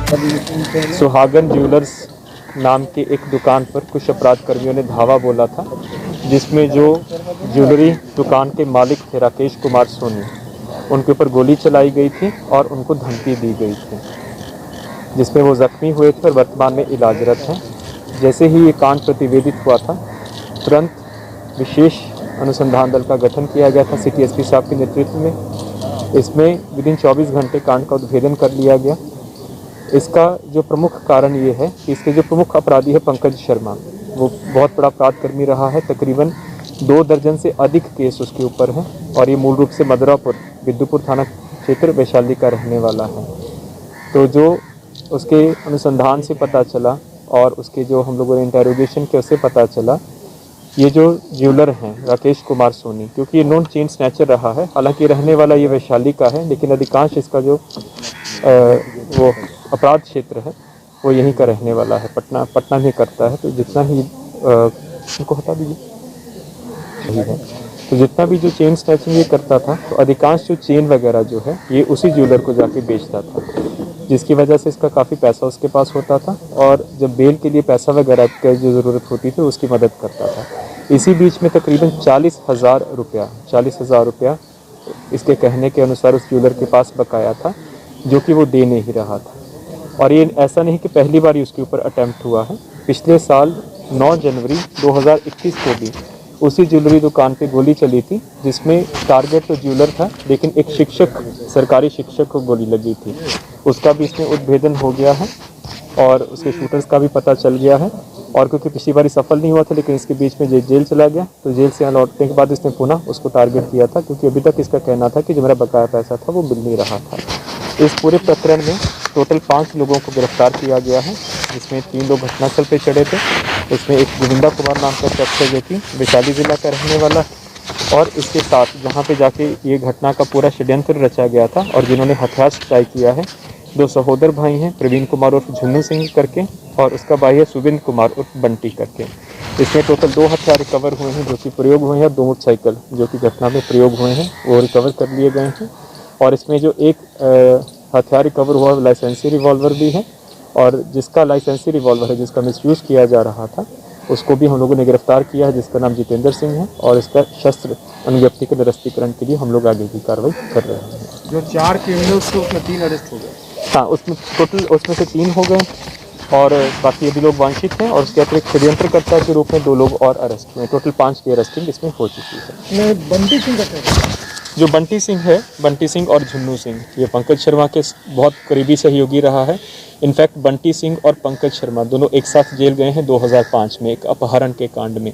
सुहागन ज्वेलर्स नाम के एक दुकान पर कुछ अपराध कर्मियों ने धावा बोला था, जिसमें जो ज्वेलरी दुकान के मालिक थे राकेश कुमार सोनी, उनके ऊपर गोली चलाई गई थी और उनको धमकी दी गई थी, जिसमें वो जख्मी हुए थे और वर्तमान में इलाजरत हैं। जैसे ही ये कांड प्रतिवेदित हुआ था, तुरंत विशेष अनुसंधान दल का गठन किया गया था सिटी एसपी साहब के नेतृत्व में। इसमें विदिन 24 घंटे कांड का उद्भेदन कर लिया गया। इसका जो प्रमुख कारण ये है कि इसके जो प्रमुख अपराधी है पंकज शर्मा, वो बहुत बड़ा अपराध कर्मी रहा है। तकरीबन 2 दर्जन से अधिक केस उसके ऊपर हैं और ये मूल रूप से मदरापुर बिद्दुपुर थाना क्षेत्र वैशाली का रहने वाला है। तो जो उसके अनुसंधान से पता चला और उसके जो हम लोगों ने इंटेरोगेशन के उससे पता चला, ये जो ज्वेलर हैं राकेश कुमार सोनी, क्योंकि ये नॉन चेन स्नैचर रहा है, हालांकि रहने वाला ये वैशाली का है, लेकिन अधिकांश इसका जो वो अपराध क्षेत्र है वो यहीं का रहने वाला है, पटना में करता है। तो जितना ही उनको हटा दीजिए सही है, तो जितना भी जो चेन स्नैचिंग ये करता था, तो अधिकांश जो चेन वगैरह जो है ये उसी ज्वेलर को जाके बेचता था, जिसकी वजह से इसका काफ़ी पैसा उसके पास होता था और जब बेल के लिए पैसा वगैरह की जो ज़रूरत होती थी उसकी मदद करता था। इसी बीच में तकरीबन 40,000 रुपया इसके कहने के अनुसार उस ज्वेलर के पास बकाया था, जो कि वो दे नहीं रहा था। और ये ऐसा नहीं कि पहली बार ही उसके ऊपर अटैम्प्ट हुआ है। पिछले साल 9 जनवरी 2021 को भी उसी ज्वेलरी दुकान पे गोली चली थी, जिसमें टारगेट तो ज्वेलर था, लेकिन एक शिक्षक, सरकारी शिक्षक को गोली लगी थी। उसका भी इसमें उद्भेदन हो गया है और उसके शूटर्स का भी पता चल गया है। और क्योंकि पिछली बार सफल नहीं हुआ था, लेकिन इसके बीच में जेल चला गया, तो जेल से यहाँ लौटने के बाद इसने पुनः उसको टारगेट किया था, क्योंकि अभी तक इसका कहना था कि जो मेरा बकाया पैसा था वो मिल नहीं रहा था। इस पूरे प्रकरण में टोटल 5 लोगों को गिरफ्तार किया गया है, जिसमें 3 लोग घटनास्थल पर चढ़े थे। इसमें एक गोविंदा कुमार नाम का शख्स है, जो कि वैशाली जिला का रहने वाला है, और इसके साथ जहाँ पे जाके ये घटना का पूरा षड्यंत्र रचा गया था और जिन्होंने हथियार सप्लाई किया है, 2 सहोदर भाई हैं, प्रवीण कुमार उर्फ झुन्नू सिंह करके, और उसका भाई है सुबिंद कुमार उर्फ बंटी करके। इसमें टोटल 2 हथियार रिकवर हुए हैं जो कि प्रयोग हुए हैं, 2 मोटरसाइकिल जो कि घटना में प्रयोग हुए हैं वो रिकवर कर लिए गए हैं। और इसमें जो एक हथियार रिकवर हुआ लाइसेंसी रिवॉल्वर भी है, और जिसका लाइसेंसी रिवॉल्वर है जिसका मिसयूज़ किया जा रहा था, उसको भी हम लोगों ने गिरफ्तार किया है, जिसका नाम जितेंद्र सिंह है। और इसका शस्त्र अनुज्ञप्ति के निरस्तीकरण के लिए हम लोग आगे की कार्रवाई कर रहे हैं। जो 4 क्रिमिनल्स थे उसमें 3 अरेस्ट हो गए। हाँ, उसमें टोटल उसमें से 3 हो गए और बाकी अभी लोग वांछित हैं, और उसके अतिरिक्त षड्यंत्रकर्ता के रूप में 2 लोग और अरेस्ट हुए। टोटल 5 की अरेस्टिंग इसमें हो चुकी है। बंटी सिंह का जो बंटी सिंह है, बंटी सिंह और झुन्नू सिंह, ये पंकज शर्मा के बहुत करीबी सहयोगी रहा है। इनफैक्ट बंटी सिंह और पंकज शर्मा दोनों एक साथ जेल गए हैं 2005 में एक अपहरण के कांड में।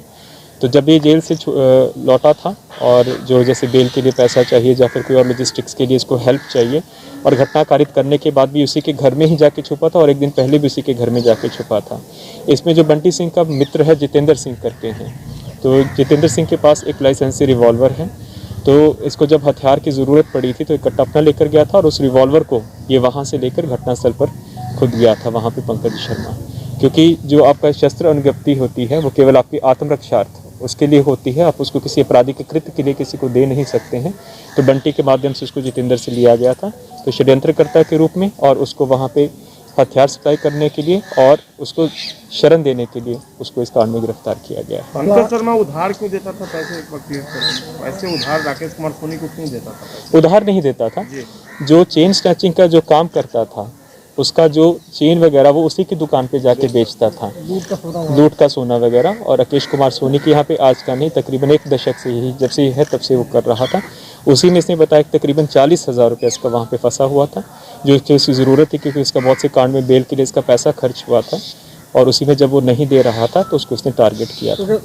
तो जब ये जेल से लौटा था और जो जैसे बेल के लिए पैसा चाहिए या फिर कोई और लॉजिस्टिक्स के लिए इसको हेल्प चाहिए, और घटना कारित करने के बाद भी उसी के घर में ही जाके छुपा था और एक दिन पहले भी उसी के घर में जाके छुपा था। इसमें जो बंटी सिंह का मित्र है जितेंद्र सिंह करके हैं, तो जितेंद्र सिंह के पास एक लाइसेंसी रिवॉल्वर है। तो इसको जब हथियार की ज़रूरत पड़ी थी तो एक कट्टा अपना लेकर गया था और उस रिवॉल्वर को ये वहाँ से लेकर घटनास्थल पर खुद गया था वहाँ पे पंकज शर्मा। क्योंकि जो आपका शस्त्र अनुज्ञप्ति होती है वो केवल आपकी आत्मरक्षार्थ उसके लिए होती है, आप उसको किसी अपराधी के कृत्य के लिए किसी को दे नहीं सकते हैं। तो बंटी के माध्यम से उसको जितेंद्र से लिया गया था, तो षड्यंत्रकर्ता के रूप में, और उसको वहाँ पे हथियार सप्लाई करने के लिए और उसको शरण देने के लिए उसको इस कांड में गिरफ्तार किया गया है। पंकज शर्मा उधार क्यों देता था पैसे उधार राकेश कुमार सोनी को क्यों देता था? उधार नहीं देता था। जो चेन स्नैचिंग का जो काम करता था, उसका जो चेन वगैरह वो उसी की दुकान पे जाके बेचता था, लूट का सोना वगैरह। और राकेश कुमार सोनी की यहाँ पे आज का नहीं, तकरीबन 1 दशक से ही, जब से है तब से वो कर रहा था। उसी में इसने बताया कि तकरीबन 40,000 रुपये इसका वहाँ पे फंसा हुआ था, जो इसकी ज़रूरत थी, क्योंकि इसका बहुत से कांड में बेल के लिए इसका पैसा खर्च हुआ था, और उसी में जब वो नहीं दे रहा था तो उसको उसने टारगेट किया था।